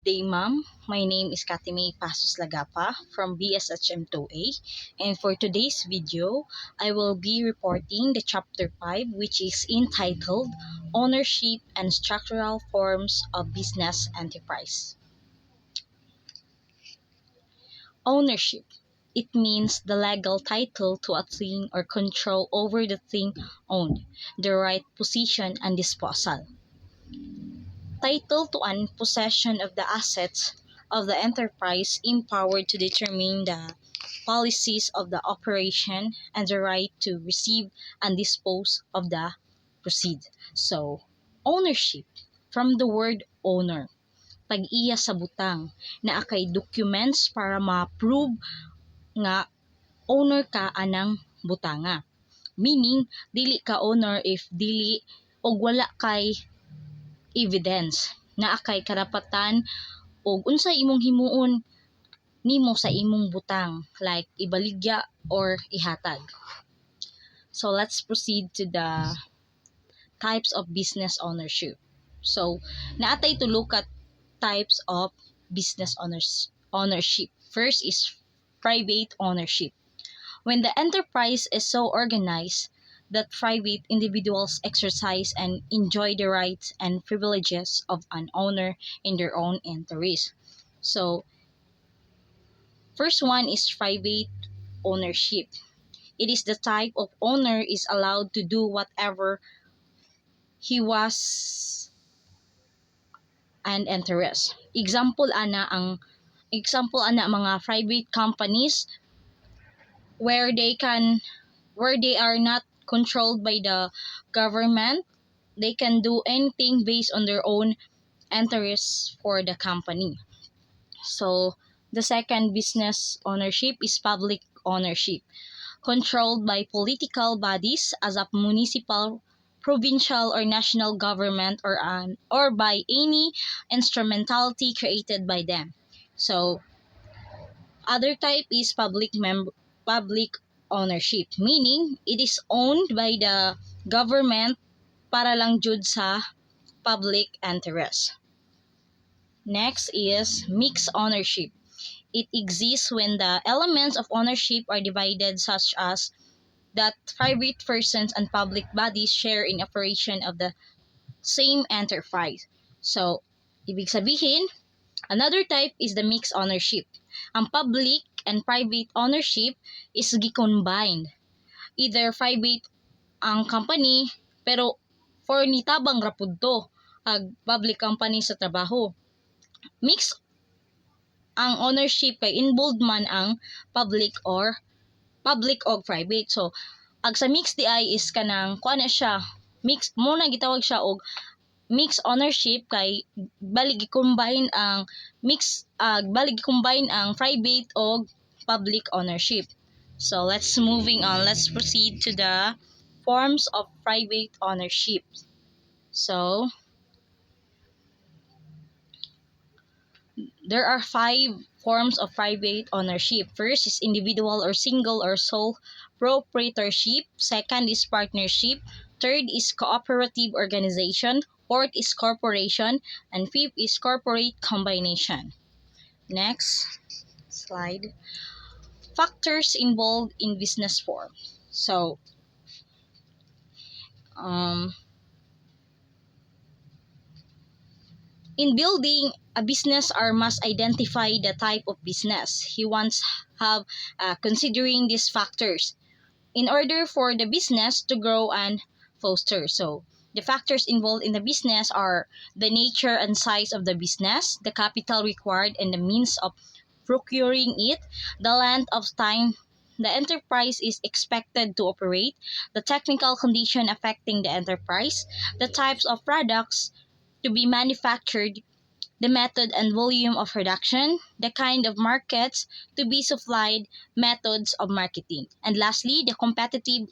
day, ma'am. My name is Katime Pasos Lagapa from BSHM2A, and for today's video, I will be reporting the Chapter 5, which is entitled Ownership and Structural Forms of Business Enterprise. Ownership. It means the legal title to a thing or control over the thing owned, the right position and disposal. Title to and possession of the assets of the enterprise, empowered to determine the policies of the operation, and the right to receive and dispose of the proceeds. So, ownership from the word owner. Pag-iya sa butang na akay documents para ma-prove nga owner ka anang butanga. Meaning, dili ka owner if dili og wala kay evidence na akay karapatan o unsay imong himuon nimo sa imong butang, like ibaligya or ihatag. So let's proceed to the types of business ownership. So naatay to look at types of business ownership. First is private ownership. When the enterprise is so organized that private individuals exercise and enjoy the rights and privileges of an owner in their own interest. So, first one is private ownership. It is the type of owner is allowed to do whatever he was and interest. Example ana mga private companies where they are not controlled by the government. They can do anything based on their own interests for the company. So the second business ownership is public ownership, controlled by political bodies as a municipal, provincial, or national government, or by any instrumentality created by them. So other type is public ownership, meaning it is owned by the government para lang jud sa public interest. Next is mixed ownership. It exists when the elements of ownership are divided, such as that private persons and public bodies share in operation of the same enterprise. So, ibig sabihin, another type is the mixed ownership. Ang public and private ownership is gi-combined. Either private ang company, pero for nitabang rapud to, public company sa trabaho. Mixed ang ownership kay involved man ang public or private. So, ag sa mixed DI is kanang kuan na siya, mix mo na gitawag siya og mixed ownership kay bali gi-combine ang private o public ownership. So let's proceed to the forms of private ownership. So there are 5 forms of private ownership. First is individual or single or sole proprietorship. Second is partnership. Third is cooperative organization. Fourth is corporation. And fifth is corporate combination. Next slide. Factors involved in business form. So, in building a business, our must identify the type of business he wants have considering these factors in order for the business to grow and foster. So the factors involved in the business are the nature and size of the business, the capital required and the means of procuring it, the length of time the enterprise is expected to operate, the technical condition affecting the enterprise, the types of products to be manufactured, the method and volume of production, the kind of markets to be supplied, methods of marketing, and lastly, the competitive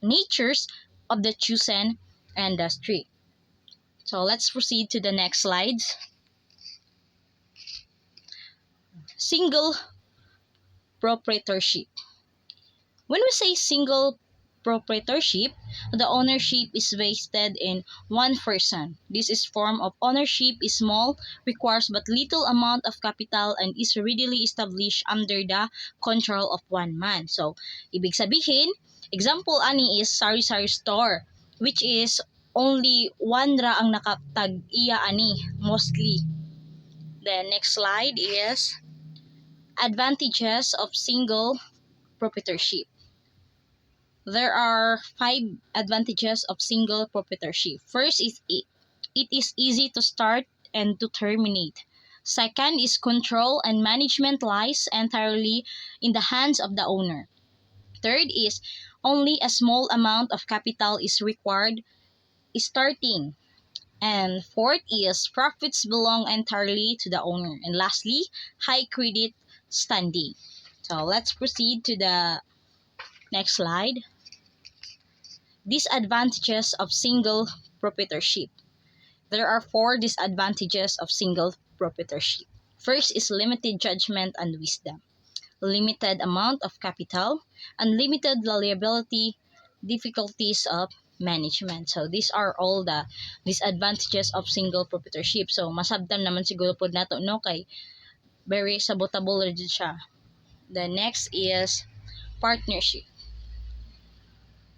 natures of the chosen industry. So let's proceed to the next slides. Single proprietorship. When we say single proprietorship, the ownership is vested in one person. This is form of ownership is small, requires but little amount of capital, and is readily established under the control of one man. So, ibig sabihin, example ani is sari-sari store, which is only one ra ang nakatag iya ani mostly. The next slide is advantages of single proprietorship. There are 5 advantages of single proprietorship. First is it is easy to start and to terminate. Second is control and management lies entirely in the hands of the owner. Third is only a small amount of capital is required starting. And fourth is profits belong entirely to the owner. And lastly, high credit standing. So let's proceed to the next slide. Disadvantages of single proprietorship. There are 4 disadvantages of single proprietorship. First is limited judgment and wisdom, limited amount of capital, unlimited liability, difficulties of management. So these are all the disadvantages of single proprietorship. So masabtan naman siguro pod nato no kay very sabotable rin siya. The next is partnership.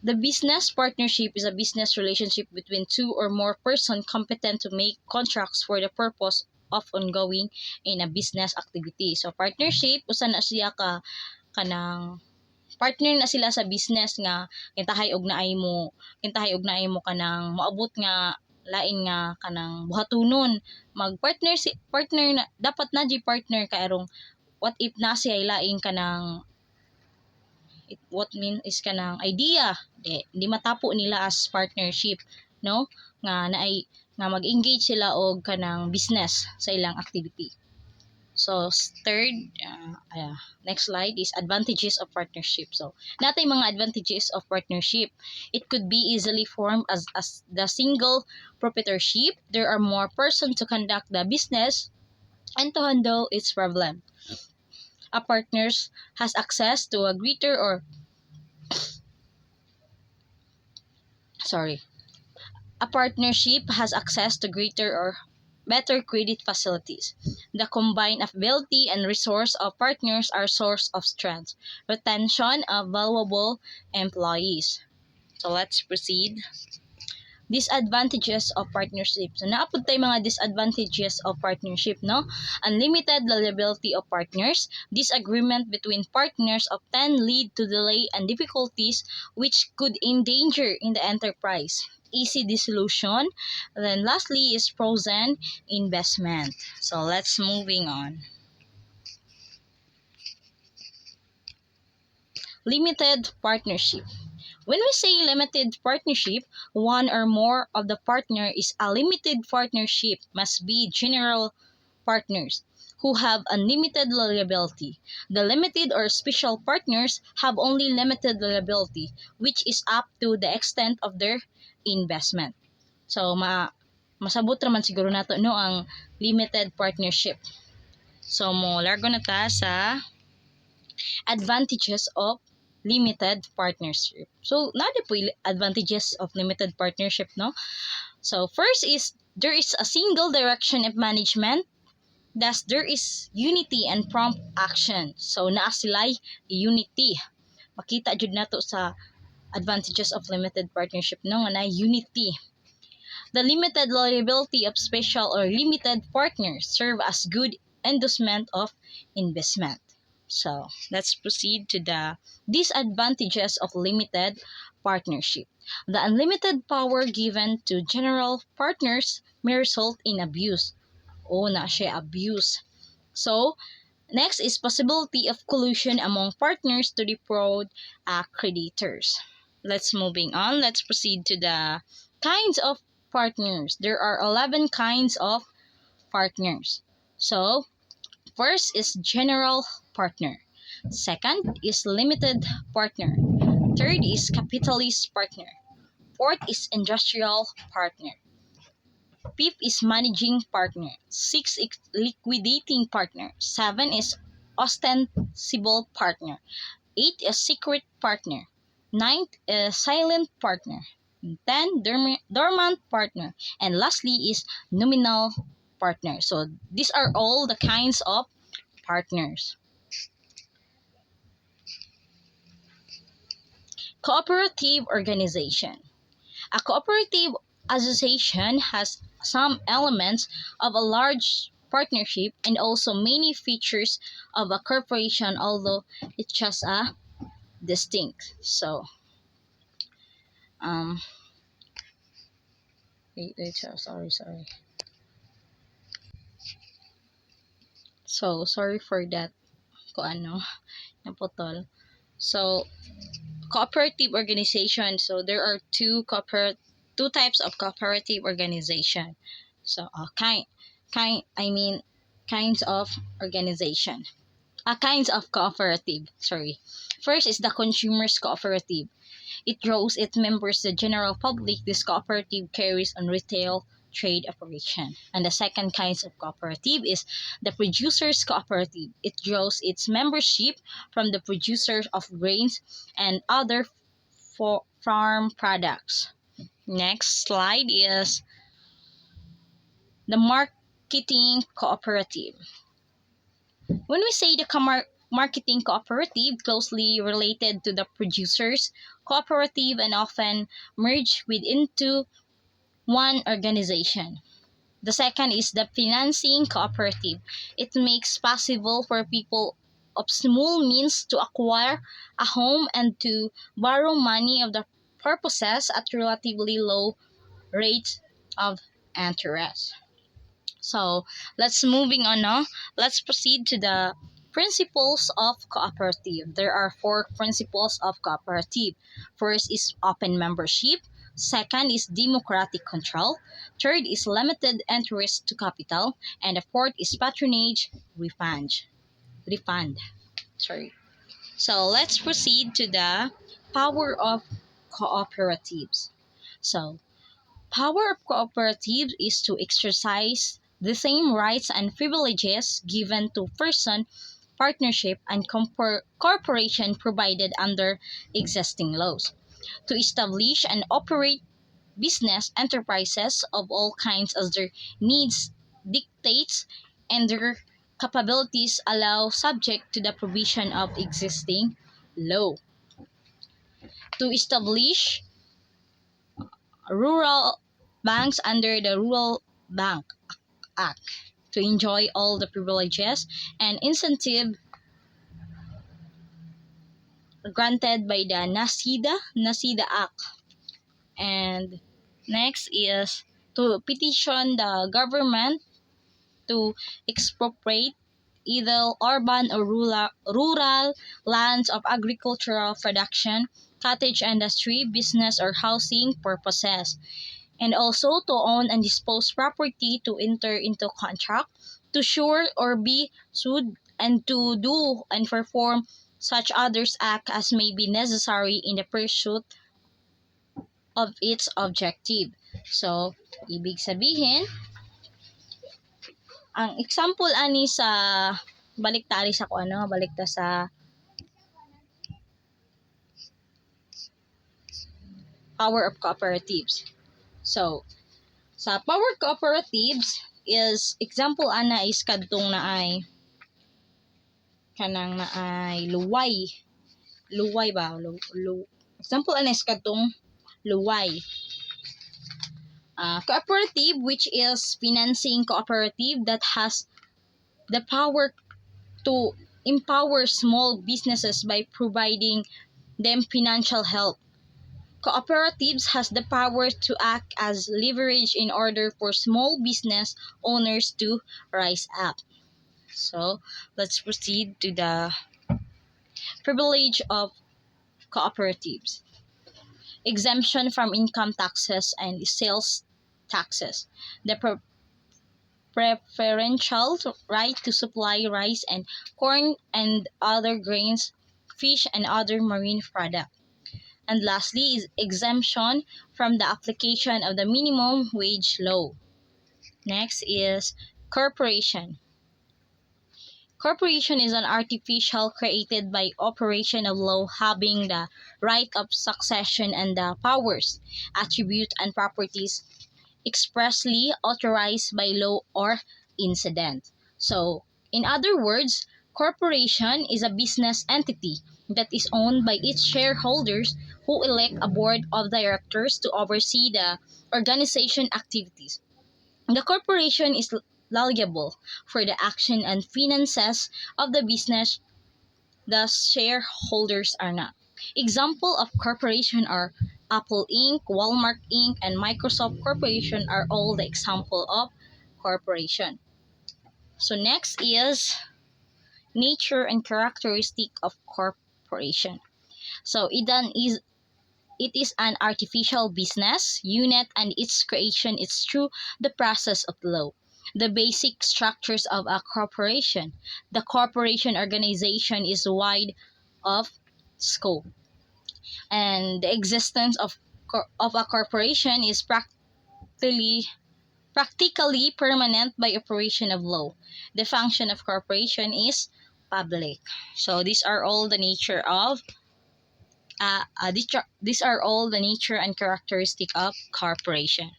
The business partnership is a business relationship between 2 or more persons competent to make contracts for the purpose of ongoing in a business activity. So partnership usa na siya kanang partner na sila sa business nga kintahay og naay mo kanang moabot nga lain nga kanang buhatonon partner na dapat na di partner kay arong what if na siya lain kanang what mean is kanang idea di matapo nila as partnership no nga naay nga mag-engage sila og kanang business sa ilang activity. So third next slide is advantages of partnership. So natay mga advantages of partnership. It could be easily formed as the single proprietorship. There are more persons to conduct the business and to handle its problem. A partners has access to a greater or a partnership has access to greater or better credit facilities. The combined ability and resource of partners are source of strength, retention of valuable employees. So let's proceed. Disadvantages of partnership. So naapod tayo mga disadvantages of partnership, no? Unlimited liability of partners. Disagreement between partners often lead to delay and difficulties which could endanger in the enterprise. Easy dissolution. Then lastly is frozen investment. So let's moving on. Limited partnership. When we say limited partnership, one or more of the partner is a limited partnership must be general partners who have unlimited liability. The limited or special partners have only limited liability, which is up to the extent of their investment. So masabot raman siguro nato no ang limited partnership. So mo largo na ta sa advantages of limited partnership. So nade po advantages of limited partnership, no? So first is there is a single direction of management. Thus there is unity and prompt action. So naa sila'y unity. Makita jud nato sa advantages of limited partnership, no, nga na unity. The limited liability of special or limited partners serve as good endorsement of investment. So let's proceed to the disadvantages of limited partnership. The unlimited power given to general partners may result in abuse. Na siya abuse. So next is possibility of collusion among partners to defraud creditors. Let's moving on. Let's proceed to the kinds of partners. There are 11 kinds of partners. So first is general partner. Second is limited partner. Third is capitalist partner. Fourth is industrial partner. Fifth is managing partner. Sixth is liquidating partner. 7 is ostensible partner. 8 is secret partner. Ninth is silent partner. 10, dormant partner. And lastly is nominal partner. So these are all the kinds of partners. Cooperative organization. A cooperative association has some elements of a large partnership and also many features of a corporation, although it's just a distinct. So, um, sorry. So, sorry for that. Kung ano, naputol. So, cooperative organization. So, there are two types of cooperative organization. So, kinds of organization. Kinds of cooperative. Sorry. First is the consumers cooperative. It draws its members the general public. This cooperative carries on retail trade operation. And the second kinds of cooperative is the producers cooperative. It draws its membership from the producers of grains and other farm products. Next slide is the marketing cooperative. When we say the marketing cooperative, closely related to the producers cooperative and often merge into one organization. The second is the financing cooperative. It makes possible for people of small means to acquire a home and to borrow money of the purposes at relatively low rates of interest. So let's moving on now. Let's proceed to the principles of cooperative. There are 4 principles of cooperative. First is open membership. Second is democratic control. Third is limited interest to capital. And the fourth is patronage refund. Sorry. So let's proceed to the power of cooperatives. So power of cooperatives is to exercise the same rights and privileges given to person, partnership, and corporation provided under existing laws. To establish and operate business enterprises of all kinds as their needs dictates and their capabilities allow subject to the provision of existing law. To establish rural banks under the Rural Bank Act to enjoy all the privileges and incentive granted by the NASIDA Act. And next is to petition the government to expropriate either urban or rural lands of agricultural production, cottage industry, business, or housing purposes, and also to own and dispose property, to enter into contract, to sue or be sued, and to do and perform such others act as may be necessary in the pursuit of its objective. So, ibig sabihin, ang example ani sa baliktari sa balikta sa power of cooperatives. So, sa power cooperatives is example ana is kadtong naay kanang naay luway ba example ana is kadtong luway cooperative, which is financing cooperative that has the power to empower small businesses by providing them financial help. Cooperatives has the power to act as leverage in order for small business owners to rise up. So let's proceed to the privilege of cooperatives. Exemption from income taxes and sales taxes. The preferential right to supply rice and corn and other grains, fish and other marine products. And lastly is exemption from the application of the minimum wage law. Next is corporation. Corporation is an artificial created by operation of law having the right of succession and the powers, attribute and properties expressly authorized by law or incident. So, in other words, corporation is a business entity that is owned by its shareholders who elect a board of directors to oversee the organization activities. The corporation is liable for the action and finances of the business. The shareholders are not. Example of corporation are Apple Inc., Walmart Inc., and Microsoft Corporation are all the example of corporation. So next is nature and characteristic of corporation. So it is an artificial business unit and its creation is through the process of law. The basic structures of a corporation. The corporation organization is wide of scope, and the existence of a corporation is practically permanent by operation of law. The function of corporation is public. So these are all the nature and characteristic of corporation.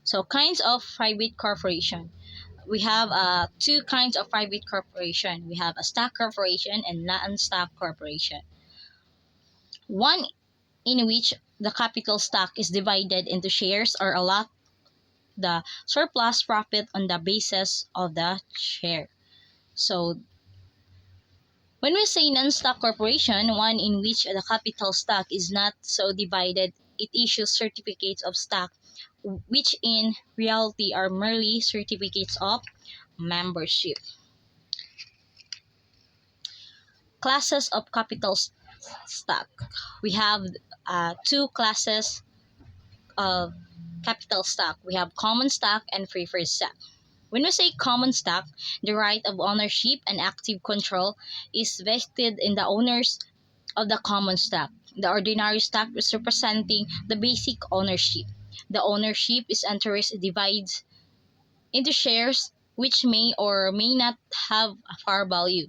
So kinds of private corporation. We have two kinds of private corporation. We have a stock corporation and non-stock corporation. One in which the capital stock is divided into shares or allot the surplus profit on the basis of the share. So when we say non-stock corporation, one in which the capital stock is not so divided, it issues certificates of stock, which in reality are merely certificates of membership. Classes of capital stock. We have two classes of capital stock. We have common stock and preferred stock. When we say common stock, the right of ownership and active control is vested in the owners of the common stock. The ordinary stock is representing the basic ownership. The ownership is interest divided into shares which may or may not have a par value.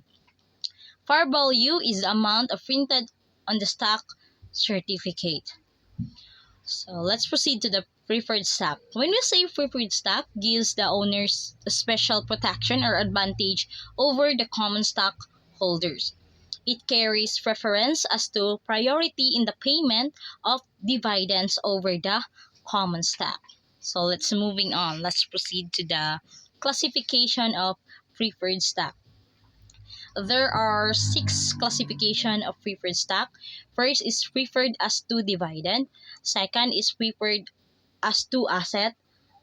Par value is the amount of printed on the stock certificate. So let's proceed to the preferred stock. When we say preferred stock, gives the owners a special protection or advantage over the common stock holders. It carries preference as to priority in the payment of dividends over the common stock. So let's moving on. Let's proceed to the classification of preferred stock. There are 6 classification of preferred stock. First is preferred as to dividend. Second is preferred as to asset.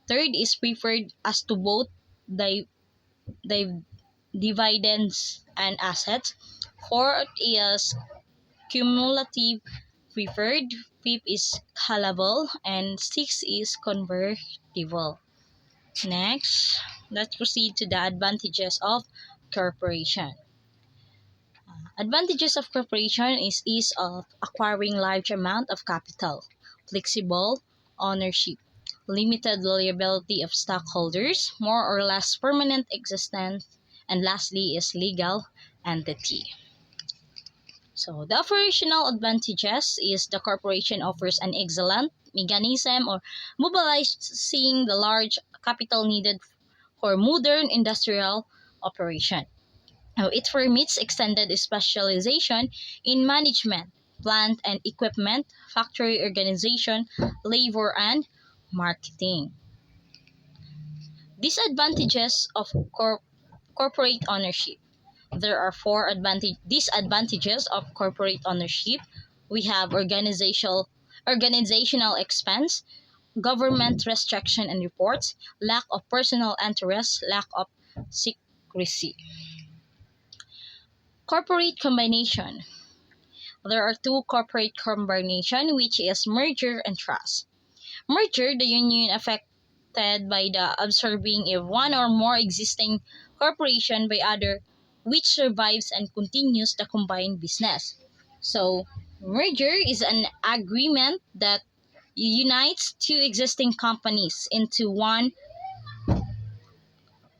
Third is preferred as to both the dividends and assets. Fourth is cumulative preferred. Fifth is callable. And sixth is convertible. Next, let's proceed to the advantages of corporation. Advantages of corporation is ease of acquiring large amount of capital, flexible ownership, limited liability of stockholders, more or less permanent existence, and lastly is legal entity. So the operational advantages is the corporation offers an excellent mechanism or mobilizing the large capital needed for modern industrial operation. It permits extended specialization in management, plant and equipment, factory organization, labor, and marketing. Disadvantages of corporate ownership. There are 4 disadvantages of corporate ownership. We have organizational expense, government restriction and reports, lack of personal interest, lack of secrecy. Corporate combination. There are 2 corporate combination, which is merger and trust. Merger, the union affected by the absorbing of one or more existing corporation by other which survives and continues the combined business. So, merger is an agreement that unites 2 existing companies into one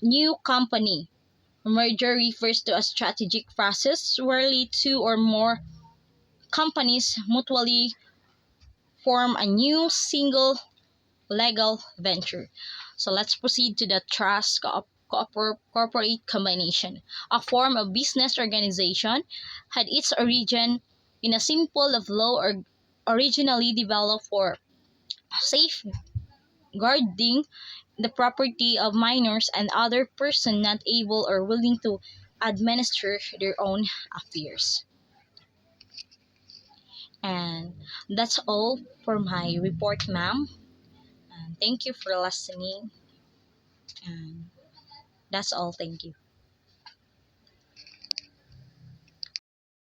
New company. Merger refers to a strategic process where two or more companies mutually form a new single legal venture. So let's proceed to the trust corporate combination. A form of business organization had its origin in a simple of law or originally developed for safeguarding the property of minors and other persons not able or willing to administer their own affairs. And that's all for my report, ma'am. And thank you for listening. And that's all. Thank you.